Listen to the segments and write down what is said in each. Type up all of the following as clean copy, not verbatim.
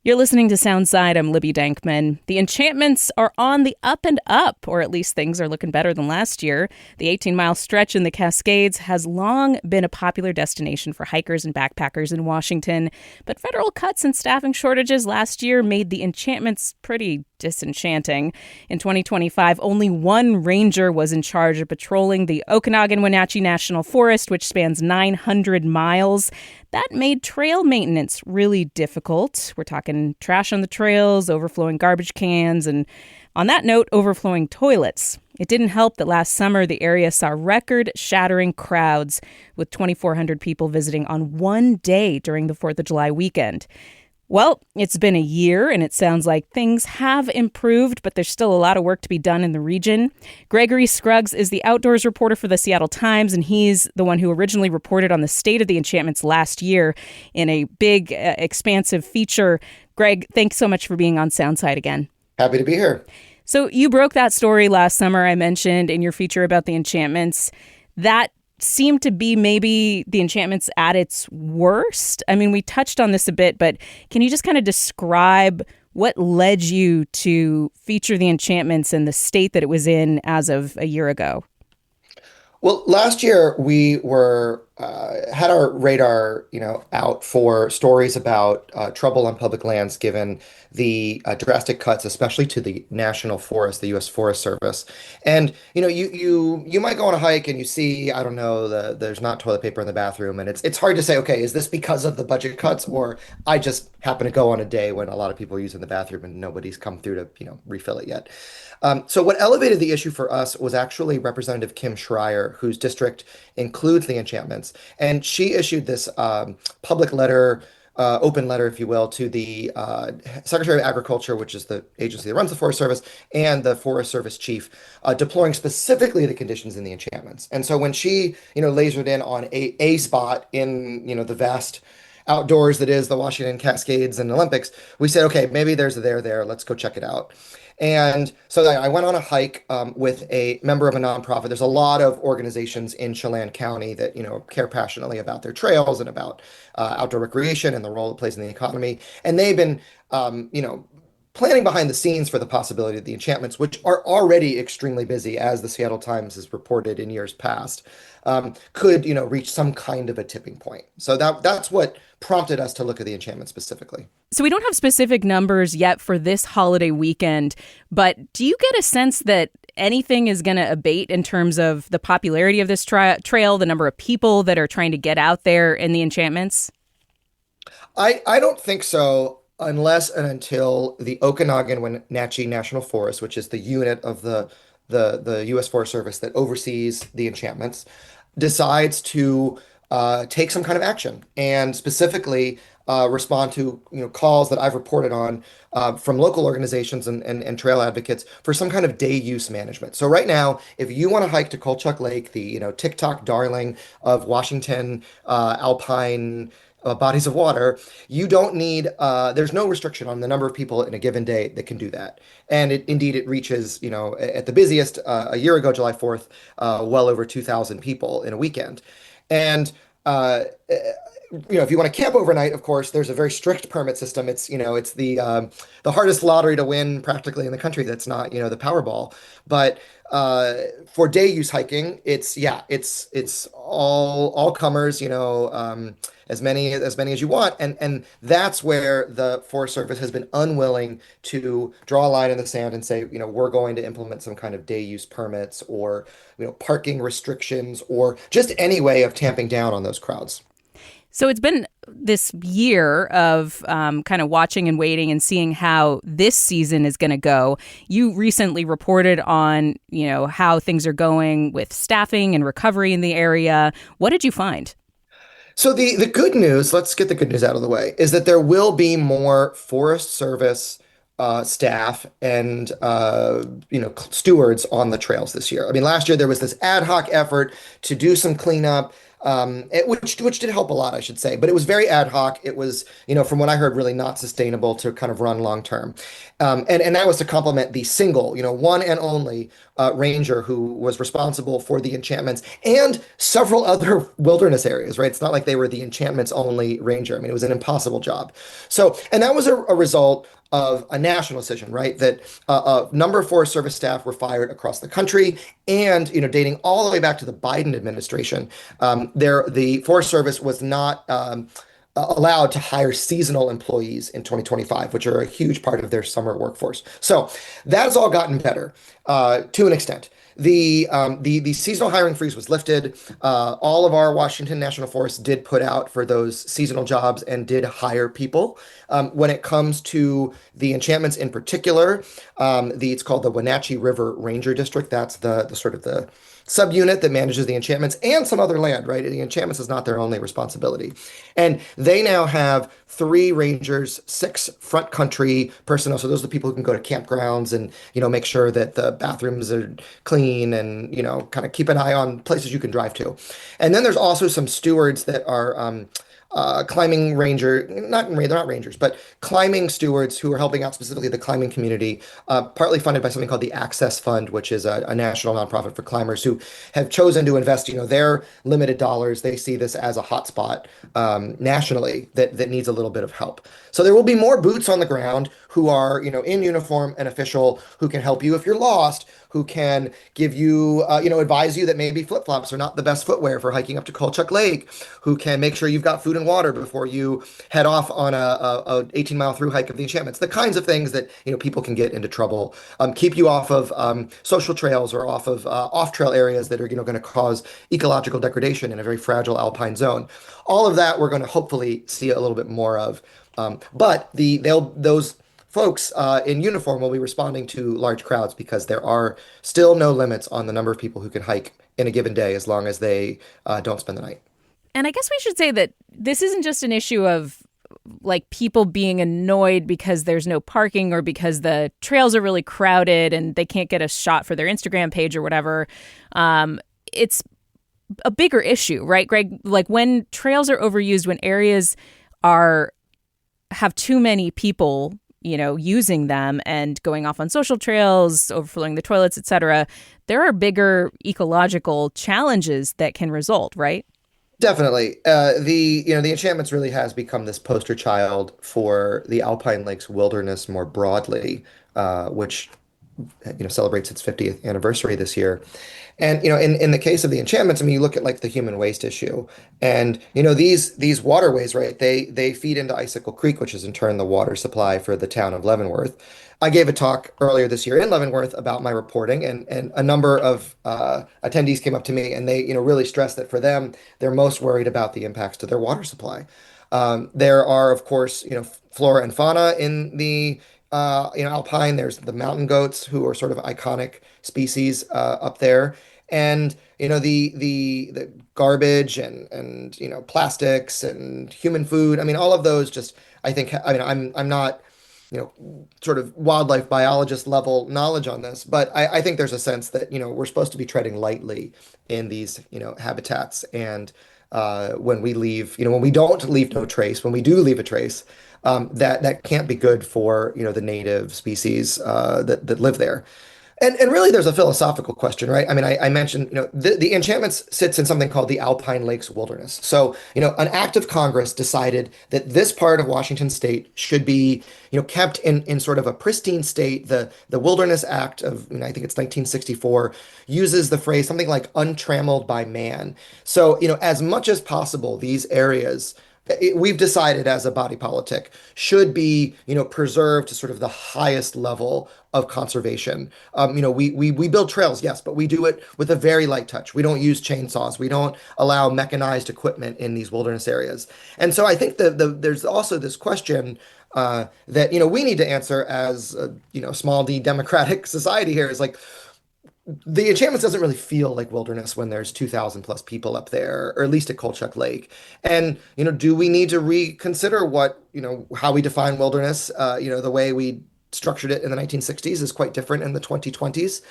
You're listening to Soundside. I'm Libby Dankman. The enchantments are on the up and up, or at least things are looking better than last year. The 18-mile stretch in the Cascades has long been a popular destination for hikers and backpackers in Washington, but federal cuts and staffing shortages last year made the enchantments pretty disenchanting. In 2025, only one ranger was in charge of patrolling the Okanogan-Wenatchee National Forest, which spans 900 miles. That made trail maintenance really difficult. We're talking trash on the trails, overflowing garbage cans, and on that note, overflowing toilets. It didn't help that last summer the area saw record-shattering crowds, with 2,400 people visiting on one day during the 4th of July weekend. Well, it's been a year, and it sounds like things have improved, but there's still a lot of work to be done in the region. Gregory Scruggs is the outdoors reporter for the Seattle Times, and he's the one who originally reported on the state of the enchantments last year in a big, expansive feature. Greg, thanks so much for being on Soundside again. Happy to be here. So you broke that story last summer I mentioned in your feature about the enchantments. That seemed to be maybe the enchantments at its worst. I mean, we touched on this a bit, but can you just kind of describe what led you to feature the enchantments and the state that it was in as of a year ago? Well, last year we were had our radar, out for stories about trouble on public lands given the drastic cuts, especially to the National Forest, the U.S. Forest Service. And you might go on a hike and you see, I don't know, there's not toilet paper in the bathroom, and it's hard to say, okay, is this because of the budget cuts, or I just happen to go on a day when a lot of people are using the bathroom and nobody's come through to refill it yet. So what elevated the issue for us was actually Representative Kim Schreier, whose district includes the enchantments. And she issued this public letter, open letter, if you will, to the Secretary of Agriculture, which is the agency that runs the Forest Service, and the Forest Service chief, deploring specifically the conditions in the enchantments. And so when she, lasered in on a spot in, the vast outdoors that is the Washington Cascades and Olympics, we said, okay, maybe there's a there. Let's go check it out. And so I went on a hike with a member of a nonprofit. There's a lot of organizations in Chelan County that, care passionately about their trails and about outdoor recreation and the role it plays in the economy. And they've been, planning behind the scenes for the possibility of the enchantments, which are already extremely busy, as the Seattle Times has reported in years past, could, reach some kind of a tipping point. So that's what prompted us to look at the enchantment specifically. So we don't have specific numbers yet for this holiday weekend, but do you get a sense that anything is going to abate in terms of the popularity of this trail, the number of people that are trying to get out there in the enchantments? I don't think so, unless and until the Okanogan-Wenatchee National Forest, which is the unit of the U.S. Forest Service that oversees the enchantments, decides to take some kind of action, and specifically respond to calls that I've reported on from local organizations and trail advocates for some kind of day use management. So right now, if you want to hike to Kolchak Lake, the TikTok darling of Washington alpine bodies of water, you don't need, there's no restriction on the number of people in a given day that can do that. And indeed, it reaches, at the busiest, a year ago, July 4th, well over 2,000 people in a weekend. And, if you want to camp overnight, of course, there's a very strict permit system. It's the hardest lottery to win practically in the country. That's not, the Powerball. But for day use hiking, it's all comers, as many as you want. And that's where the Forest Service has been unwilling to draw a line in the sand and say, we're going to implement some kind of day use permits, or, parking restrictions, or just any way of tamping down on those crowds. So it's been this year of kind of watching and waiting and seeing how this season is going to go. You recently reported on, how things are going with staffing and recovery in the area. What did you find? So the good news, let's get the good news out of the way, is that there will be more Forest Service staff and stewards on the trails this year. I mean, last year there was this ad hoc effort to do some cleanup, which did help a lot, I should say. But it was very ad hoc. It was, from what I heard, really not sustainable to kind of run long term. And that was to complement the single, one and only ranger who was responsible for the enchantments and several other wilderness areas, right? It's not like they were the enchantments only ranger. I mean, it was an impossible job. So, and that was a result of a national decision, right? That a number of Forest Service staff were fired across the country, and dating all the way back to the Biden administration, the Forest Service was not allowed to hire seasonal employees in 2025, which are a huge part of their summer workforce. So that has all gotten better to an extent. The seasonal hiring freeze was lifted. All of our Washington National Forest did put out for those seasonal jobs and did hire people. When it comes to the enchantments in particular, it's called the Wenatchee River Ranger District. That's the sort of the subunit that manages the enchantments and some other land, right? The enchantments is not their only responsibility. And they now have 3 rangers, 6 front country personnel. So those are the people who can go to campgrounds and, make sure that the bathrooms are clean and, kind of keep an eye on places you can drive to. And then there's also some stewards that are climbing ranger, not they're not rangers, but climbing stewards who are helping out specifically the climbing community, partly funded by something called the Access Fund, which is a national nonprofit for climbers who have chosen to invest, their limited dollars. They see this as a hotspot nationally that needs a little bit of help. So there will be more boots on the ground who are, in uniform and official, who can help you if you're lost, who can give you, advise you that maybe flip-flops are not the best footwear for hiking up to Kolchak Lake, who can make sure you've got food and water before you head off on a 18-mile through hike of the enchantments. The kinds of things that, people can get into trouble, keep you off of social trails or off of off-trail areas that are, going to cause ecological degradation in a very fragile alpine zone. All of that we're going to hopefully see a little bit more of. But those folks in uniform will be responding to large crowds because there are still no limits on the number of people who can hike in a given day as long as they don't spend the night. And I guess we should say that this isn't just an issue of like people being annoyed because there's no parking or because the trails are really crowded and they can't get a shot for their Instagram page or whatever. It's a bigger issue, right, Greg? Like when trails are overused, when areas have too many people using them and going off on social trails, overflowing the toilets, etc., there are bigger ecological challenges that can result, right? Definitely. The Enchantments really has become this poster child for the Alpine Lakes wilderness more broadly, which celebrates its 50th anniversary this year. And in the case of the enchantments, I mean, you look at like the human waste issue, and these waterways, right? They feed into Icicle Creek, which is in turn the water supply for the town of Leavenworth. I gave a talk earlier this year in Leavenworth about my reporting, and a number of attendees came up to me, and they really stressed that for them, they're most worried about the impacts to their water supply. There are, of course, flora and fauna in the alpine. There's the mountain goats who are sort of iconic species up there, and the garbage and plastics and human food. I mean, all of those just I think I mean I'm not sort of wildlife biologist level knowledge on this, but I think there's a sense that we're supposed to be treading lightly in these habitats, and when we leave, when we don't leave no trace, when we do leave a trace, that can't be good for the native species that live there. And really, there's a philosophical question, right? I mean, I mentioned, the Enchantments sits in something called the Alpine Lakes Wilderness. So, an act of Congress decided that this part of Washington state should be, kept in sort of a pristine state. The Wilderness Act of, I think it's 1964, uses the phrase something like untrammeled by man. So, as much as possible, these areas we've decided as a body politic should be preserved to sort of the highest level of conservation. We build trails, yes, but we do it with a very light touch. We don't use chainsaws. We don't allow mechanized equipment in these wilderness areas. And so I think there's also this question that we need to answer as a small d democratic society here, is like, the Enchantments doesn't really feel like wilderness when there's 2,000 plus people up there, or at least at Kolchak Lake. And, do we need to reconsider how we define wilderness? The way we structured it in the 1960s is quite different in the 2020s.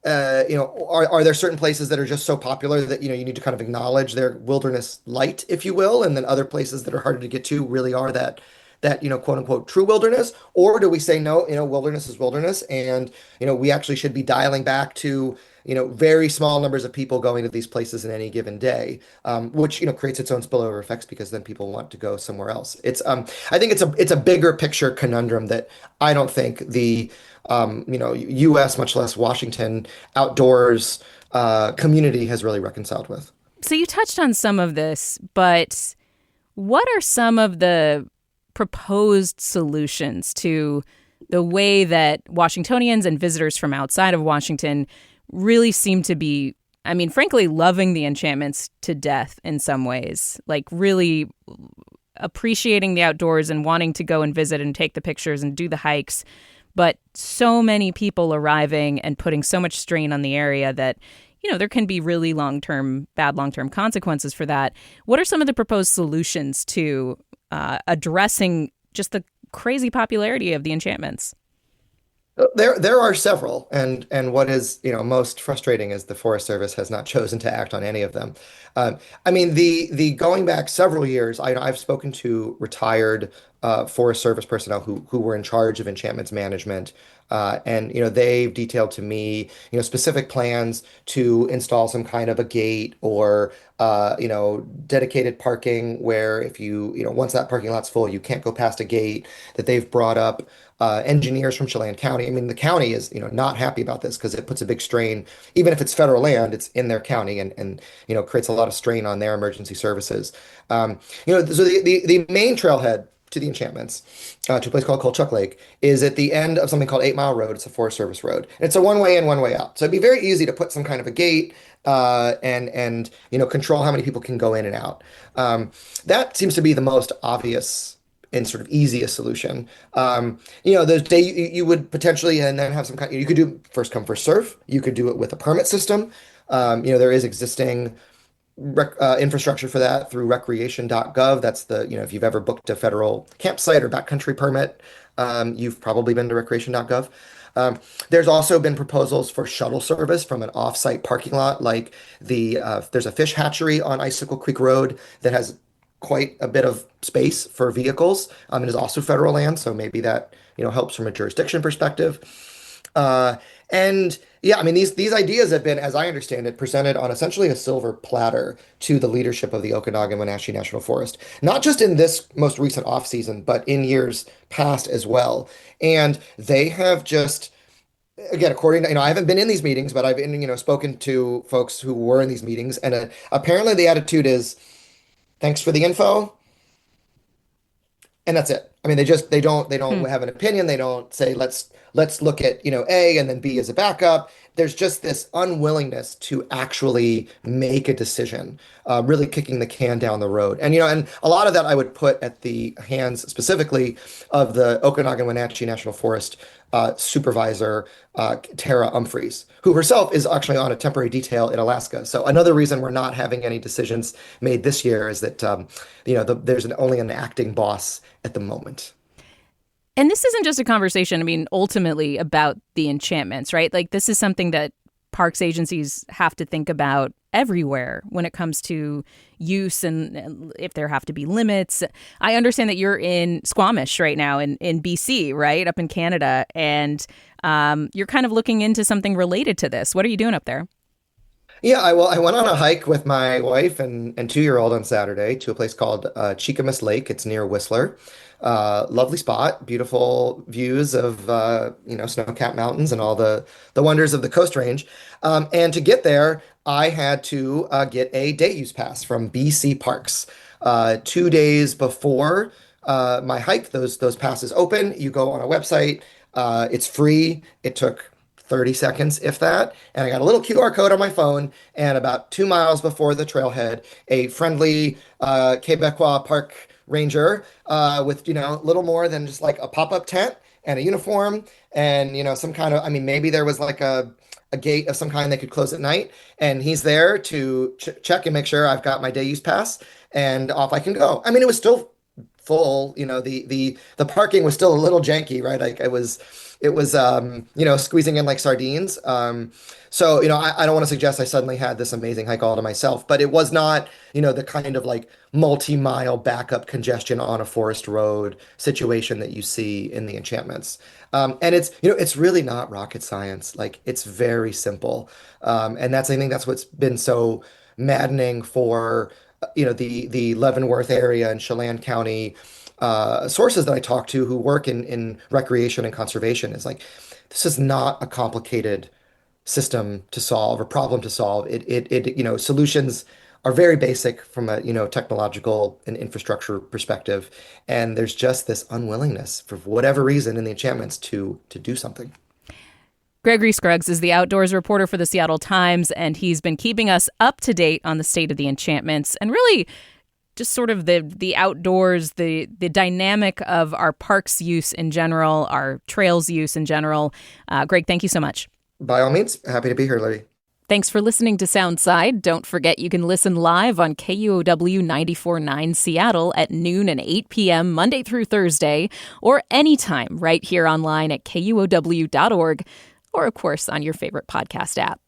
are there certain places that are just so popular that, you need to kind of acknowledge their wilderness light, if you will, and then other places that are harder to get to really are that, quote unquote, true wilderness? Or do we say, no, wilderness is wilderness, and, we actually should be dialing back to, very small numbers of people going to these places in any given day, which, creates its own spillover effects because then people want to go somewhere else. I think it's a bigger picture conundrum that I don't think the U.S., much less Washington outdoors community has really reconciled with. So you touched on some of this, but what are some of the proposed solutions to the way that Washingtonians and visitors from outside of Washington really seem to be, I mean, frankly, loving the enchantments to death in some ways, like really appreciating the outdoors and wanting to go and visit and take the pictures and do the hikes. But so many people arriving and putting so much strain on the area that, there can be really bad long-term consequences for that. What are some of the proposed solutions to addressing just the crazy popularity of the enchantments? There are several, and what is, most frustrating is the Forest Service has not chosen to act on any of them. I mean, the going back several years, I've spoken to retired Forest Service personnel who were in charge of enchantments management, and they've detailed to me, specific plans to install some kind of a gate or dedicated parking where if once that parking lot's full, you can't go past a gate. That they've brought up engineers from Chelan County. I mean, the county is, not happy about this because it puts a big strain, even if it's federal land, it's in their county and creates a lot of strain on their emergency services. So the main trailhead to the enchantments, to a place called Kolchuk Lake, is at the end of something called 8 Mile Road. It's a Forest Service road. And it's a one-way in, one-way out. So it'd be very easy to put some kind of a gate and control how many people can go in and out. That seems to be the most obvious and sort of easiest solution. Those day you would potentially and then have some kind. You could do first come first serve. You could do it with a permit system. There is existing infrastructure for that through recreation.gov. That's if you've ever booked a federal campsite or backcountry permit, you've probably been to recreation.gov. There's also been proposals for shuttle service from an off-site parking lot, like there's a fish hatchery on Icicle Creek Road that has quite a bit of space for vehicles. It is also federal land, so maybe that helps from a jurisdiction perspective. And yeah, I mean these ideas have been, as I understand it, presented on essentially a silver platter to the leadership of the Okanogan-Wenatchee National Forest, not just in this most recent off season, but in years past as well. And they have just, again, according to, I haven't been in these meetings, but I've been, spoken to folks who were in these meetings, and apparently the attitude is, thanks for the info, and that's it. I mean, they don't Hmm. have an opinion. They don't say let's look at A and then B as a backup. There's just this unwillingness to actually make a decision, really kicking the can down the road. And a lot of that I would put at the hands specifically of the Okanogan-Wenatchee National Forest supervisor, Tara Humphreys, who herself is actually on a temporary detail in Alaska. So another reason we're not having any decisions made this year is that there's only an acting boss at the moment. And this isn't just a conversation, I mean, ultimately about the enchantments, right? Like, this is something that parks agencies have to think about everywhere when it comes to use and if there have to be limits. I understand that you're in Squamish right now in BC, right? Up in Canada. And you're kind of looking into something related to this. What are you doing up there? Yeah, I went on a hike with my wife and 2-year-old on Saturday to a place called Cheakamus Lake. It's near Whistler. Lovely spot, beautiful views of snow-capped mountains and all the wonders of the Coast Range. And to get there, I had to get a day use pass from BC Parks. 2 days before my hike, those passes open. You go on a website. It's free. It took 30 seconds, if that. And I got a little QR code on my phone. And about 2 miles before the trailhead, a friendly Quebecois park ranger with, little more than just like a pop-up tent and a uniform and, some kind of, I mean, maybe there was like a gate of some kind that could close at night. And he's there to check and make sure I've got my day use pass and off I can go. I mean, it was still full. The parking was still a little janky, right? Like it was squeezing in like sardines. So I don't want to suggest I suddenly had this amazing hike all to myself, but it was not the kind of like multi-mile backup congestion on a forest road situation that you see in the Enchantments. And it's really not rocket science. Like it's very simple. And I think that's what's been so maddening for the Leavenworth area and Chelan County sources that I talk to who work in recreation and conservation is like, this is not a complicated system to solve or problem to solve. Solutions are very basic from a technological and infrastructure perspective, and there's just this unwillingness for whatever reason in the Enchantments to do something. Gregory Scruggs is the outdoors reporter for the Seattle Times, and he's been keeping us up to date on the state of the Enchantments and really just sort of the outdoors, the dynamic of our parks use in general, our trails use in general. Greg, thank you so much. By all means, happy to be here, Libby. Thanks for listening to Soundside. Don't forget you can listen live on KUOW 94.9 Seattle at noon and 8 p.m. Monday through Thursday, or anytime right here online at KUOW.org, or of course on your favorite podcast app.